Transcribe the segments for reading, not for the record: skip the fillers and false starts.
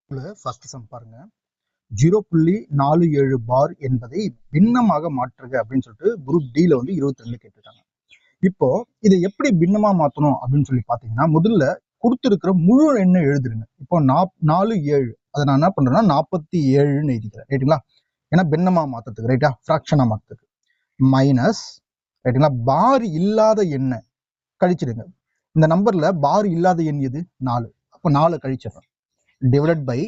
First sum பாருங்க. 0.47 பார் என்பதை பின்னமாக மாற்றுக அப்படின்னு சொல்லிட்டு குரூப் டி ல வந்து 22 கேட்டிருக்காங்க. இப்போ இதை எப்படி பின்னமா மாத்தணும் அப்படின்னு சொல்லி பாத்தீங்கன்னா, முதல்ல கொடுத்திருக்கிற முழு எண்ணை எழுதிருங்க. இப்போ 47 அதை நான் என்ன பண்றேன்னா 47ன்னு எழுதிக்கிறேன், ரைட்டுங்களா? ஏன்னா பின்னமா மாத்துறதுக்கு, ரைட்டா, ஃப்ராக்ஷனா மாத்துறதுக்கு. மைனஸ், ரைட்டுங்களா, பார் இல்லாத எண்ணை கழிச்சிடுங்க. இந்த நம்பர்ல பார் இல்லாத எண் எது? 4. அப்போ 4 கழிச்சிடுறேன். டிவைடட் பை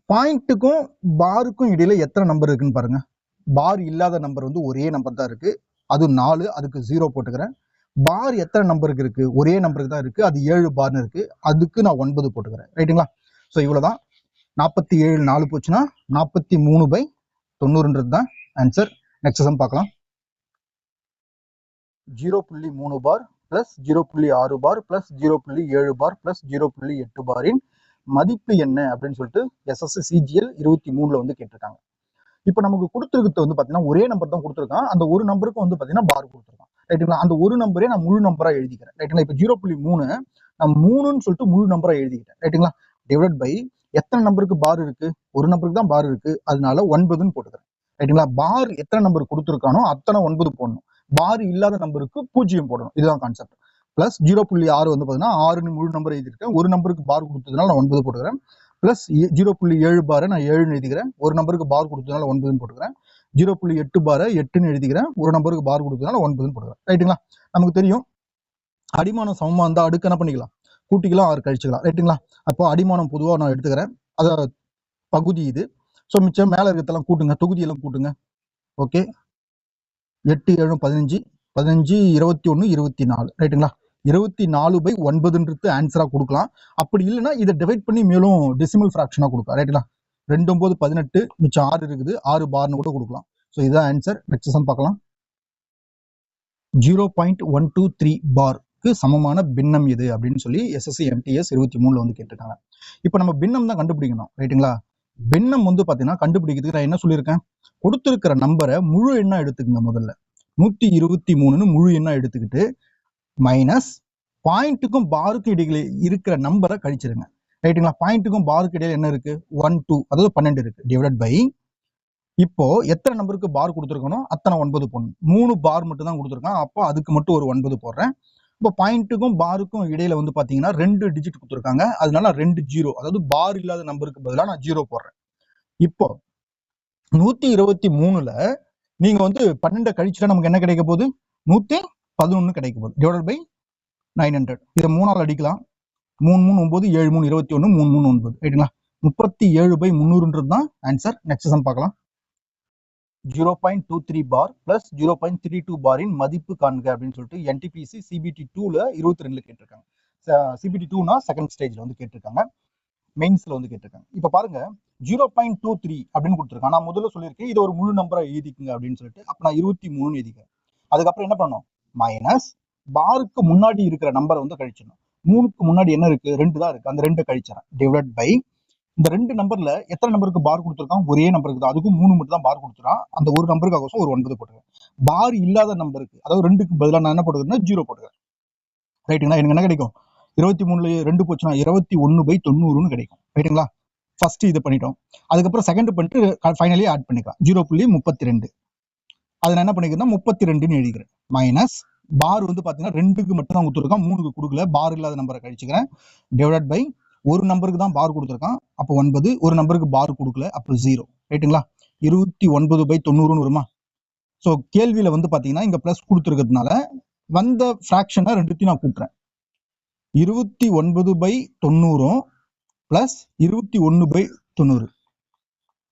பாயிண்ட்டுக்கும் பாருக்கும் இடையில எத்தனை நம்பர் இருக்குன்னு பாருங்க. பார் இல்லாத நம்பர் வந்து ஒரே நம்பர் தான் இருக்கு, அது 4. அதுக்கு 0 போட்டுக்கிறேன். பார் எத்தனை நம்பருக்கு இருக்கு? ஒரே நம்பருக்கு தான் இருக்கு, அது 7 பார்னு இருக்கு, அதுக்கு நான் 9 போட்டுக்கிறேன், ரைட்டுங்களா? ஸோ இவ்வளவுதான். 47 4 போச்சுன்னா 43/90ன்றது தான் ஆன்சர். நெக்ஸ்ட் சம் பார்க்கலாம். 0.3 bar plus 0.6 bar plus 0.7 bar plus 0.8 பாரின் மதிப்பு என்ன அப்படின்னு சொல்லிட்டு SSC CGL 23ல வந்து கேட்டிருக்காங்க. இப்போ நமக்கு கொடுத்துருக்கிறது வந்து பாத்தீங்கன்னா ஒரே நம்பர் தான் கொடுத்துருக்கான். அந்த ஒரு நம்பருக்கு வந்து பாத்தீங்கன்னா பார் கொடுத்துருக்கான், ரைட்டுங்களா? அந்த ஒரு நம்பரே நான் முழு நம்பரா எழுதிக்கிறேன், ரைட்டுங்களா? இப்போ 0.3 நான் 3ன்னு சொல்லிட்டு முழு நம்பரா எழுதிக்கிறேன், ரைட்டுங்களா? டிவைட் பை எத்தனை நம்பருக்கு பார் இருக்கு? ஒரு நம்பருக்கு தான் பார் இருக்கு, அதனால 9ன்னு போட்டுக்கிறேன், ரைட்டுங்களா? பார் எத்தனை நம்பர் கொடுத்துருக்கானோ அத்தனை 9 போடணும். பார் இல்லாத நம்பருக்கு 0 போடணும். இதுதான் கான்செப்ட். பிளஸ் 0.6 வந்து பாத்தீங்கன்னா 6ன்னு முழு நம்பர் எழுதிருக்கேன், ஒரு நம்பருக்கு பார் கொடுத்ததுனால நான் 9 போட்டுக்கிறேன். பிளஸ் 0.7 பாரை நான் 7ன்னு எழுதிக்கிறேன், ஒரு நம்பருக்கு பார் கொடுத்ததுனால 9ன்னு போட்டுக்கிறேன். 0.8 பாரை 8ன்னு எழுதிக்கிறேன், ஒரு நம்பருக்கு பார் கொடுத்ததுனால 9ன்னு போட்டுக்கிறேன், ரைட்டுங்களா? நமக்கு தெரியும் அடிமானம் சமமா இருந்தா அடுக்கு என்ன பண்ணிக்கலாம்? கூட்டிக்கலாம், 6 கழிச்சுக்கலாம், ரைட்டுங்களா? அப்போ அடிமானம் பொதுவாக நான் எடுத்துக்கிறேன், அத பகுதி இது. ஸோ மிச்சம் மேல இருக்கிறதெல்லாம் கூட்டுங்க, தொகுதியெல்லாம் கூட்டுங்க. ஓகே, 8 7 15, 15 21 24, ரைட்டுங்களா? 24/9ன்றது ஆன்சரா கொடுக்கலாம். அப்படி இல்லைன்னா இதை டிவைட் பண்ணி மேலும் டெசிமல் ஃபிராக்ஷனா கொடுக்கலாம், ரைட்டுங்களா? 2 9 18, மிச்சம் 6 இருக்குது, 6 பார்னு கூட கொடுக்கலாம். ஸோ இதுதான் ஆன்சர். நெக்ஸ்ட் சம் பார்க்கலாம். 0.123 பார்க்கு சமமான பின்னம் எது அப்படின்னு சொல்லி SSC MTS 23ல வந்து கேட்டிருக்காங்க. இப்போ நம்ம பின்னம் தான் கண்டுபிடிக்கணும், ரைட்டுங்களா? பின்னம் வந்து பாத்தீங்கன்னா கண்டுபிடிக்கிறதுக்கு நான் என்ன சொல்லியிருக்கேன்? கொடுத்திருக்கிற நம்பரை முழு எண்ணா எடுத்துக்கங்க. முதல்ல 123ன்னு முழு எண்ணா எடுத்துக்கிட்டு மைனஸ் பாயிண்ட்டுக்கும் பாருக்கும் இடையில இருக்கிற நம்பரை கழிச்சிருங்க, ரைட்டுங்களா? பாயிண்ட்டுக்கும் பாருக்கு இடையில என்ன இருக்கு? 1 2, அதாவது 12 இருக்கு. டிவைட் பை இப்போ எத்தனை நம்பருக்கு பார் கொடுத்துருக்கணும் அத்தனை 9 போடணும். 3 பார் மட்டும் தான் கொடுத்துருக்கான், அப்போ அதுக்கு மட்டும் ஒரு 9 போடுறேன். இப்போ பாயிண்ட்டுக்கும் பாருக்கும் இடையில வந்து பாத்தீங்கன்னா 2 டிஜிட் கொடுத்துருக்காங்க, அதனால 2 0, அதாவது பார் இல்லாத நம்பருக்கு பதிலாக நான் 0 போடுறேன். இப்போ 123ல நீங்க வந்து 12 கழிச்சுட்டா நமக்கு என்ன கிடைக்க போகுது? 111 கிடைக்க போகுது. Divide by 900. இதை 3ஆல் அடிக்கலாம். 3 3 9, 7 3 21, 3 3 9, ரைட்டுங்களா? 37/300ன்றது தான் ஆன்சர். நெக்ஸ்ட் சம் பார்க்கலாம். 0.23 பார் பிளஸ் 0.32 பாரின் மதிப்பு காண்க அப்படின்னு சொல்லிட்டு NTPC CBT 2ல 22ல கேட்டிருக்காங்க. CBT 2னா செகண்ட் ஸ்டேஜ்ல வந்து கேட்டிருக்காங்க, மெயின்ஸ்ல வந்து கேட்டிருக்காங்க. இப்ப பாருங்க, 0.23 அப்படின்னு கொடுத்துருக்காங்க. நான் முதல்ல சொல்லியிருக்கேன் இது ஒரு முழு நம்பரா எழுதிக்குங்க அப்படின்னு சொல்லிட்டு. அப்ப நான் 23ன்னு எழுதிக்கிறேன். அதுக்கப்புறம் என்ன பண்ணணும்? மைனஸ் பாருக்கு முன்னாடி இருக்கிற நம்பரை வந்து கழிச்சிடணும். 3க்கு முன்னாடி என்ன இருக்கு? 2 தான் இருக்கு, அந்த 2 கழிச்சிடறேன். டிவைட் பை இந்த 2 நம்பர்ல எத்தனை நம்பருக்கு பார் கொடுத்துருக்கான்? ஒரே நம்பருக்கு தான், அதுக்கும் 3 மட்டும் தான் பார் கொடுத்துறான். அந்த ஒரு நம்பருக்கு ஒரு 9 போட்டுருக்கேன். பார் இல்லாத நம்பருக்கு, அதாவது 2க்கு பதிலாக நான் என்ன போட்டுக்கிறேன்னா 0 போட்டுக்கிறேன், ரைட்டுங்களா? எனக்கு என்ன கிடைக்கும்? 23ல 2 போச்சுன்னா 21/90ன்னு கிடைக்கும், ரைட்டுங்களா? ஃபர்ஸ்ட் இது பண்ணிட்டோம். அதுக்கப்புறம் செகண்ட் பண்ணிட்டு ஃபைனலி ஆட் பண்ணிக்கலாம். 0.32, அதை நான் என்ன பண்ணிக்கிறேன்னா 32ன்னு எழுதிக்கிறேன். மைனஸ் பார் வந்து பாத்தீங்கன்னா 2க்கு மட்டும் தான் கொடுத்துருக்கான், 3க்கு கொடுக்கல, பார் இல்லாத நம்பரை கழிச்சுக்கிறேன். டிவைட் பை ஒரு நம்பருக்கு தான் பார் கொடுத்துருக்கான், அப்போ 9. ஒரு நம்பருக்கு பார் கொடுக்கல, அப்போ 0, ரைட்டுங்களா? 29/90ன்னு வருமா? ஸோ கேள்வியில வந்து பாத்தீங்கன்னா இங்க பிளஸ் கொடுத்துருக்கிறதுனால வந்த ஃபிராக்ஷனை ரெண்டுத்தையும் நான் கூட்டுறேன். 29/90 பிளஸ் 21/90,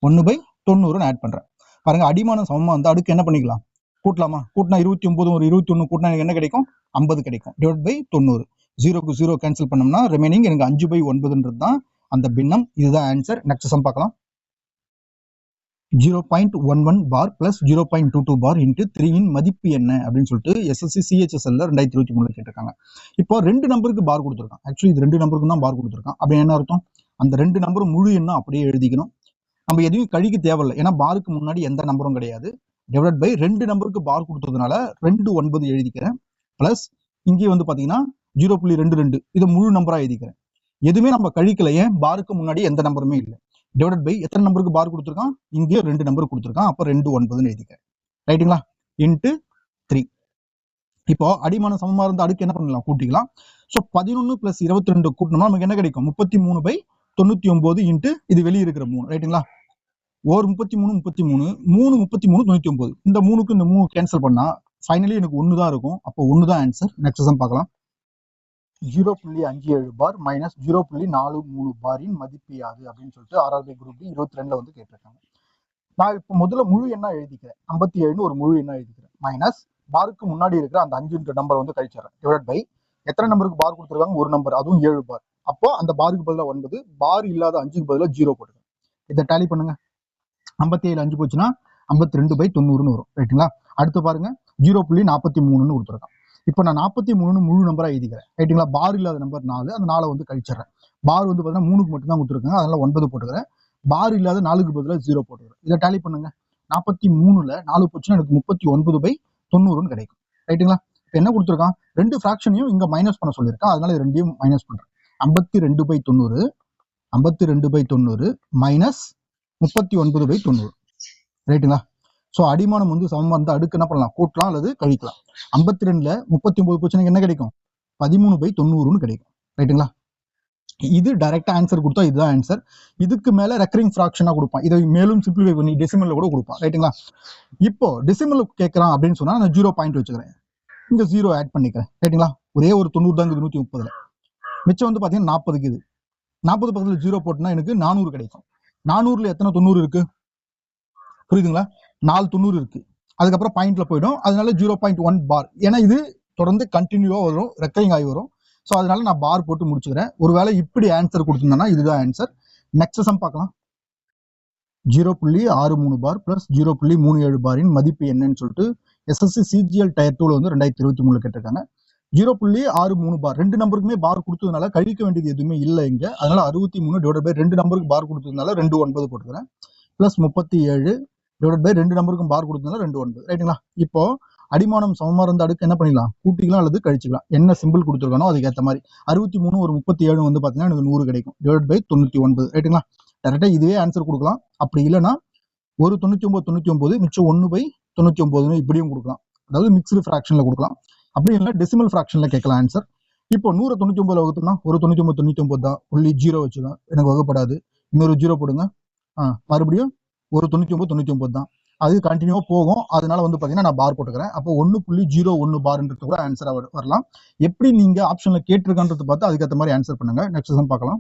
1/90 ஆட் பண்றேன். பாருங்க, அடிமானம் சமமா வந்து அடுக்கு என்ன பண்ணிக்கலாம்? கூட்டலாமா? கூட்டினா 29 ஒரு 21 கூட்டினா எனக்கு என்ன கிடைக்கும்? 50 கிடைக்கும். டிவைட் பை 90, 0க்கு 0 கேன்சல் பண்ணோம்னா ரிமைனிங் எனக்கு 5/9ன்றது தான் அந்த பின்னம். இதுதான் ஆன்சர். நெக்ஸ்ட் சம் பார்க்கலாம். 0.11 பார் பிளஸ் 0.22 பார் இன்ட்டு 3ன் மதிப்பு என்ன அப்படின்னு சொல்லிட்டு SSC CHSL 2023ல கேட்டிருக்காங்க. இப்போ 2 நம்பருக்கு பார் கொடுத்துருக்கான். ஆக்சுவலி இது 2 நம்பருக்கு தான் பார் கொடுத்துருக்கான். அப்படி என்ன அர்த்தம்? அந்த 2 நம்பரும் முழு எண்ணா அப்படியே எழுதிக்கணும். நம்ம எதையும் கழிக்க தேவையில்லை, ஏன்னா பாருக்கு முன்னாடி எந்த நம்பரும் கிடையாது. டிவைட் பை 2 நம்பருக்கு பார் கொடுத்ததுனால 2 9 எழுதிக்கிறேன். பிளஸ் இங்கே வந்து பாத்தீங்கன்னா 0.22, இதை முழு நம்பரா எழுதிக்கிறேன். எதுவுமே நம்ம கழிக்கல. ஏன்? பாருக்கு முன்னாடி எந்த நம்பருமே இல்லை. டிவைடட் பை எத்தனை நம்பருக்கு பார் கொடுத்துருக்கான்? இங்கே 2 நம்பர் கொடுத்துருக்கான். அப்போ 2 9ன்னு எழுதிக்க. ரைட்டுங்களா? இன்ட்டு 3. இப்போ அடிமான சமமா இருந்த அடுக்கு என்ன பண்ணலாம்? கூட்டிக்கலாம். ஸோ 11 + 22 கூட்டணும்னா நமக்கு என்ன கிடைக்கும்? 33/99 இன்ட்டு இது வெளியே இருக்கிற 3. ரைட்டுங்களா? ஒரு 33 33 3 33 99. இந்த 3க்கு இந்த 3 கேன்சல் பண்ணா ஃபைனலி எனக்கு 1 தான் இருக்கும். அப்போ 1 தான் ஆன்சர். நெக்ஸ்ட் சம் பார்க்கலாம். 0.57 பார் மைனஸ் 0.43 பாரின் மதிப்பு யாது அப்படின்னு சொல்லிட்டு RRB குரூப் 22ல வந்து கேட்டிருக்காங்க. நான் இப்போ முதல்ல முழு எண்ணா எழுதிக்கிறேன். 57ன்னு ஒரு முழு எண்ணா எழுதிக்கிறேன். மைனஸ் பாருக்கு முன்னாடி இருக்கிற அந்த 5 நம்பரை வந்து கழிச்சிடறேன். டிவைட் பை எத்தனை நம்பருக்கு பார் கொடுத்துருக்காங்க? ஒரு நம்பர், அதுவும் 7 பார். அப்போ அந்த பாருக்கு பதிலாக 9, பார் இல்லாத 5க்கு பதிலாக 0 போட்டுருக்கேன். இதை டேலி பண்ணுங்க. 57 5 போச்சுன்னா 52/90ன்னு வரும். ரைட்டுங்களா? அடுத்து பாருங்க 0.43ன்னு கொடுத்துருக்கான். இப்போ நான் 43ன்னு முழு நம்பரா எழுதிக்கிறேன். ரைட்டுங்களா? பார் இல்லாத நம்பர் 4, அந்த 4 வந்து கழிச்சிடறேன். பார் வந்து பார்த்தீங்கன்னா 3க்கு மட்டும் தான் கொடுத்துருக்காங்க, அதனால 9 போட்டுக்கிறேன். பார் இல்லாத 4க்கு பதிலாக 0 போட்டுக்கிறேன். இதை டேலி பண்ணுங்க. 43ல 4 போச்சுன்னா எனக்கு 39/90ன்னு கிடைக்கும். ரைட்டுங்களா? இப்போ என்ன கொடுத்துருக்கான்? 2 ஃபிராக்ஷனையும் இங்க மைனஸ் பண்ண சொல்லியிருக்கான், அதனால 2யும் மைனஸ் பண்றேன். 52/90 52/90 மைனஸ் 39/90. ரைட்டுங்களா? ஸோ அடிமானம் வந்து சமமா இருந்தால் அடுக்கு என்ன பண்ணலாம்? கூட்டலாம் அல்லது கழிக்கலாம். 52ல 39 போச்சுன்னா என்ன கிடைக்கும்? 13/90ன்னு கிடைக்கும். ரைட்டுங்களா? இது டைரக்டா ஆன்சர் கொடுத்தா இதுதான் ஆன்சர். இதுக்கு மேல ரெக்கரிங் ஃபிராக்ஷனா கொடுப்பான். இதை மேலும் சிம்பிளிஃபை பண்ணி டெசிமல்ல கூட கொடுப்பான். ரைட்டுங்களா? இப்போ டெசிமல் கேட்கறான் அப்படின்னு சொன்னா நான் 0 பாயிண்ட் வச்சுக்கிறேன். இங்க 0 ஆட் பண்ணிக்கிறேன். ரைட்டுங்களா? ஒரே ஒரு 90 தான் 130ல. மிச்சம் வந்து பாத்தீங்கன்னா 40க்கு இது. 40 பக்கத்துல 0 போட்டுனா எனக்கு 400 கிடைக்கும். 400ல எத்தனை 90 இருக்கு? புரியுதுங்களா? 4 90 இருக்கு. அதுக்கப்புறம் பாயிண்ட்ல போயிடும். அதனால 0.1 பார். ஏன்னா இது தொடர்ந்து கண்டினியூவா வரும், ரெக்கரிங் ஆகி வரும். ஸோ அதனால நான் பார் போட்டு முடிச்சுக்கிறேன். ஒருவேளை இப்படி ஆன்சர் கொடுத்துருந்தேன்னா இதுதான் ஆன்சர். நெக்ஸ்ட் சம் பார்க்கலாம். 0.63 பார் பிளஸ் 0.37 பாரின் மதிப்பு என்னன்னு சொல்லிட்டு SSC CGL டயர் 2ல வந்து 2023 கேட்டிருக்காங்க. 0.63 பார் 2 நம்பருக்குமே பார் கொடுத்ததுனால கழிக்க வேண்டியது எதுவுமே இல்லை இங்க. அதனால 63 டிவைட் பை 2 நம்பருக்கு பார் கொடுத்ததுனால 2 9 போட்டுக்கிறேன். பிளஸ் 37 டிவைட் பை 2 நம்பருக்கும் பார் கொடுத்ததுனால 2 9. ரைட்டுங்களா? இப்போ அடிமானம் சமமா இருந்த அடுக்கு என்ன பண்ணிக்கலாம்? கூட்டிக்கலாம் அல்லது கழிச்சிக்கலாம். என்ன சிம்பிள் கொடுத்துருக்கானோ அதுக்கு ஏற்ற மாதிரி. 63 ஒரு 37 வந்து பாத்தீங்கன்னா எனக்கு 100 கிடைக்கும். Divide by 99. ரைட்டுங்களா? டேரக்டா இதுவே ஆன்சர் கொடுக்கலாம். அப்படி இல்லைன்னா ஒரு 99 மிச்சம் 1/99 இப்படியும் கொடுக்கலாம். அதாவது மிக்ஸ்டு ஃபிராக்ஷன்ல கொடுக்கலாம். அப்படி இல்லைன்னா டெசிமல் ஃபிராக்ஷன்ல கேட்கலாம் ஆன்சர். இப்போ 100 99 வகுத்துனா ஒரு 99 தான். புள்ளி 0 வச்சுக்கலாம், எனக்கு வகுப்படாது. இன்னொரு 0 போடுங்க. மறுபடியும் ஒரு 99 தான். அது கண்டினியூவா போகும். அதனால வந்து பாத்தீங்கன்னா நான் பார் போட்டுக்கிறேன். அப்போ 1.01 பார்ன்றது கூட ஆன்சரா வரலாம். எப்படி நீங்க ஆப்ஷன்ல கேட்டிருக்கான்றது பார்த்து அதுக்கேற்ற மாதிரி ஆன்சர் பண்ணுங்க. நெக்ஸ்ட் சம் பார்க்கலாம்.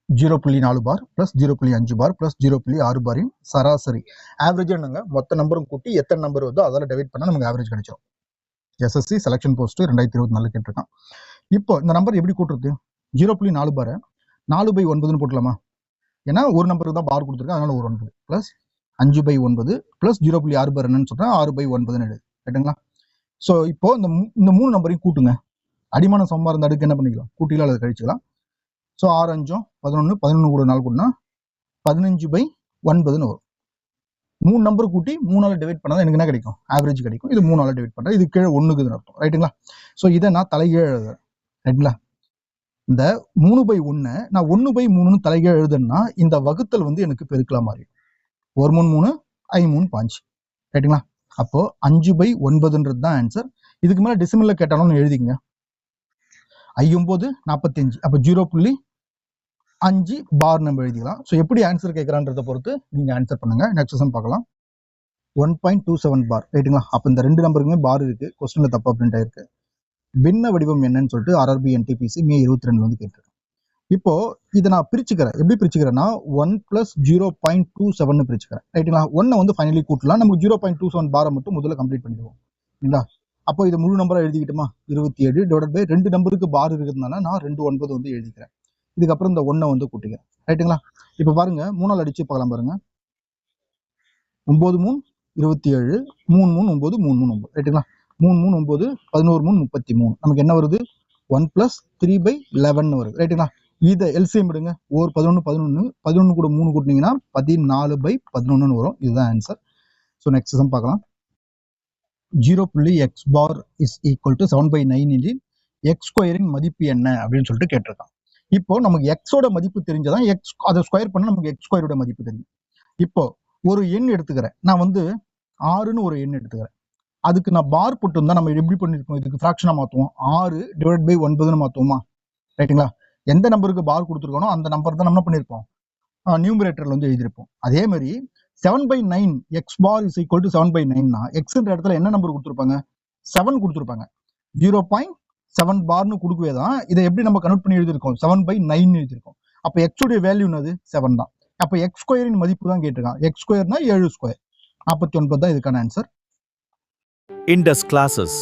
0.4 பார் பிளஸ் 0.5 பார் பிளஸ் 0.6 பாரின் சராசரி ஆவரேஜ் என்னங்க? மொத்த நம்பரும் கூட்டி எத்தனை நம்பர் வருதோ அதால டிவைட் பண்ணா நமக்கு ஆவரேஜ் கிடைச்சிடும். SSC செலக்ஷன் போஸ்ட் 2024 கேட்டிருக்கான். இப்போ இந்த நம்பர் எப்படி கூட்டுறது? 0.4 பார் 4/9ன்னு போட்டலாமா? ஏன்னா ஒரு நம்பருக்கு தான் பார் கொடுத்துருக்கேன், அதனால ஒரு 9 பிளஸ் 5/9 பிளஸ் 0.6 பார் என்னன்னு சொல்றேன் 6/9ன்னு எழுது. ரைட்டுங்களா? ஸோ இப்போ இந்த 3 நம்பரையும் கூட்டுங்க. அடிமான சமமா இருந்த அடுக்கு என்ன பண்ணிக்கலாம்? கூட்டிலாம் அதை கழிச்சுக்கலாம். ஸோ 6 5 11 11 கூட 4 கூட்டினா 15/9ன்னு வரும். 3 நம்பர் கூட்டி 3ஆல டிவைட் பண்ணாதான் எனக்கு என்ன கிடைக்கும்? ஆவரேஜ் கிடைக்கும். இது 3ஆல டிவைட் பண்றேன். இது கீழே 1க்குதுன்னு அர்த்தம். ரைட்டுங்களா? ஸோ இதை நான் தலைகீழ் எழுதுறேன். ரைட்டுங்களா? இந்த 3/1 நான் 1/3ன்னு தலைகீழ் எழுதுன்னா இந்த வகுத்தல் வந்து எனக்கு பெருக்கலா மாறி 1 3 3 5 3 5. ரைட்டுங்களா? அப்போ 5/9ன்றது தான் ஆன்சர். இதுக்கு மேல டெசிமல்ல கேட்டாலும் எழுதிக்கங்க. 9 45. அப்போ 0.5 பார் நம்ம எழுதிக்கலாம். ஸோ எப்படி ஆன்சர் கேட்கறான்றதை பொறுத்து நீங்க ஆன்சர் பண்ணுங்க. நெக்ஸ்ட் சம் பார்க்கலாம். 1.27 பார். ரைட்டுங்களா? அப்போ இந்த 2 நம்பருக்குமே பார் இருக்கு. கொஸ்டின்ல தப்பா பிரிண்ட் ஆயிருக்கு. பின்ன வடிவம் என்னன்னு சொல்லிட்டு RRB NTPC மே 22 வந்து கேட்டிருக்கேன். இப்போ இதை நான் பிரிச்சுக்கிறேன். எப்படி பிரிச்சுக்கிறேன்னா 1 + 0.27 பிரிச்சுக்கிறேன். ரைட்டுங்களா? 1 வந்து ஃபைனலி கூட்டலாம். நமக்கு 0.27 பாரை மட்டும் முதல்ல கம்ப்ளீட் பண்ணிடுவோம். இல்லைங்களா? அப்போ இது முழு நம்பரா எழுதிக்கிட்டுமா? 27 டிவைட் பை 2 நம்பருக்கு பார் இருக்கிறதுனால நான் 2 9 வந்து எழுதிக்கிறேன். இதுக்கப்புறம் இந்த 1 வந்து கூட்டிக்கிறேன். ரைட்டுங்களா? இப்போ பாருங்க 3ஆல் அடிச்சு பார்க்கலாம் பாருங்க. 9 3 27 3 3 9 3 3 9. ரைட்டுங்களா? 3 3 9 11 3 33. நமக்கு என்ன வருது? 1 + 3/11 வருது. ரைட்டுங்களா? இதை எல்சிஎம் எடுங்க. ஒரு 11 11 11 கூட 3 கூட்டினீங்கன்னா 14/11 வரும். இதுதான் ஆன்சர். ஸோ நெக்ஸ்ட் சம் பார்க்கலாம். 0.x bar is equal to 7/9 இன்டின் x ஸ்கொயரின் மதிப்பு என்ன அப்படின்னு சொல்லிட்டு கேட்டிருக்கான். இப்போ நமக்கு எக்ஸோட மதிப்பு தெரிஞ்சதான் எக்ஸ் அதை ஸ்கொயர் பண்ண நமக்கு எக்ஸ் ஸ்கொயரோட மதிப்பு தெரியும். இப்போ ஒரு எண் எடுத்துக்கிறேன், நான் வந்து 6ன்னு ஒரு எண் எடுத்துக்கிறேன். அதுக்கு நான் பார் போட்டுருந்தா நம்ம எப்படி பண்ணிருப்போம், இதுக்கு ஃப்ராக்ஷனா மாத்துவோம், 6 டிவைட் பை 9ன்னு மாத்துவோமா, ரைட்டுங்களா? எந்த நம்பருக்கு பார் கொடுத்துருக்கோனோ அந்த நம்பர் தான் நம்ம என்ன பண்ணிருப்போம், நியூமரேட்டர்ல வந்து எழுதியிருப்போம். அதே மாதிரி 7/9 x bar is equal to 7/9னா எக்ஸ்ன்ற இடத்துல என்ன நம்பர் கொடுத்துருப்பாங்க, 7 கொடுத்துருப்பாங்க. 0.7 பார்னு கொடுக்கவே தான் இதை எப்படி நம்ம கன்வெர்ட் பண்ணி எழுதியிருக்கோம், 7/9 எழுதியிருக்கோம். அப்போ எக்ஸ் உடைய வேல்யூ என்னது, 7 தான். அப்போ எக்ஸ் ஸ்கொயரின் மதிப்பு தான் கேட்டிருக்கான். எக்ஸ் ஸ்கொயர்னா 7 ஸ்கொயர், 49 தான் இதுக்கான ஆன்சர். Indus Classes